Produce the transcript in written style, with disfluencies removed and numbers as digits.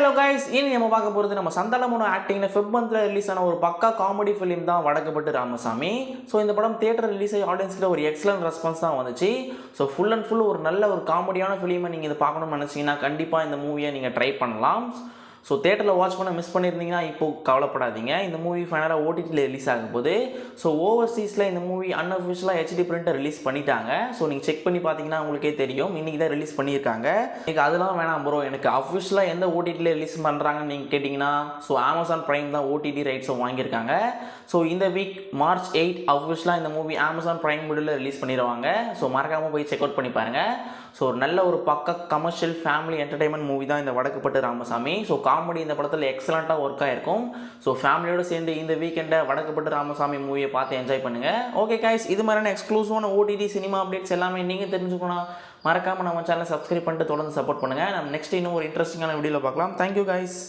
Hello guys, இனி நம்ம பார்க்க போகிறது நம்ம சந்தானமோனோ ஆக்டிங்கில் ஃபெப் மந்தில் ரிலீஸ் ஆன ஒரு பக்கா காமெடி ஃபிலிம் தான் வடக்கப்பட்டு ராமசாமி. ஸோ இந்த படம் தியேட்டர் ரிலீஸ் ஆகி ஆடியன்ஸ்கிட்ட ஒரு எக்ஸலன்ட் ரெஸ்பான்ஸ் தான் வந்துச்சு. ஸோ ஃபுல் அண்ட் ஃபுல் ஒரு நல்ல ஒரு காமெடியான ஃபிலிமை நீங்கள் இதை பார்க்கணும்னு நினச்சிங்கன்னா கண்டிப்பாக இந்த மூவியை நீங்கள் ட்ரை பண்ணலாம். ஸோ தேட்டரில் வாட்ச் பண்ண மிஸ் பண்ணியிருந்தீங்கன்னா இப்போது கவலைப்படாதீங்க. இந்த மூவி ஃபைனலாக ஓடிடியில் ரிலீஸ் ஆகும் போது ஸோ ஓவர்சீஸில் இந்த மூவி அன்அஃபிஷியலாக ஹெச்டி பிரிண்ட்டை ரிலீஸ் பண்ணிட்டாங்க. ஸோ நீங்கள் செக் பண்ணி பார்த்தீங்கன்னா உங்களுக்கே தெரியும், இன்றைக்கி தான் ரிலீஸ் பண்ணியிருக்காங்க. எனக்கு அதெல்லாம் வேணாம் ப்ரோ, எனக்கு அஃபிஷியலாக எந்த ஓடிடியில் ரிலீஸ் பண்ணுறாங்கன்னு நீங்கள் கேட்டிங்கன்னா ஸோ அமேசான் ப்ரைம் தான் ஓடிடி ரைட்ஸை வாங்கியிருக்காங்க. ஸோ இந்த வீக் மார்ச் 8 அஃபிஷியலாக இந்த மூவி அமேசான் ப்ரைம் வீடியோவில் ரிலீஸ் பண்ணிடுவாங்க. ஸோ மறக்காமல் போய் செக் அவுட் பண்ணி பாருங்கள். ஸோ நல்ல ஒரு பக்க கமர்ஷியல் ஃபேமிலி என்டர்டைன்மெண்ட் மூவி தான் இந்த வடக்கப்பட்டு ராமசாமி. ஸோ காமெடி இந்த படத்தில் எக்ஸலண்ட்டாக ஒர்க் ஆகிருக்கும். ஸோ ஃபேமிலியோடு சேர்ந்து இந்த வீக்கெண்டை வடக்கப்பட்டு ராமசாமி மூவியை பார்த்து என்ஜாய் பண்ணுங்கள். ஓகே கைஸ், இது மாதிரியான எக்ஸ்க்ளூசிவான ஓடிடி சினிமா அப்டேட்ஸ் எல்லாமே நீங்கள் தெரிஞ்சுக்கணும். மறக்காமல் நம்ம சேனலை சப்ஸ்கிரைப் பண்ணிட்டு தொடர்ந்து சப்போர்ட் பண்ணுங்கள். நம்ம நெக்ஸ்ட் இன்னும் ஒரு இன்ட்ரெஸ்டிங்கான வீடியோவில் பார்க்கலாம். Thank you guys.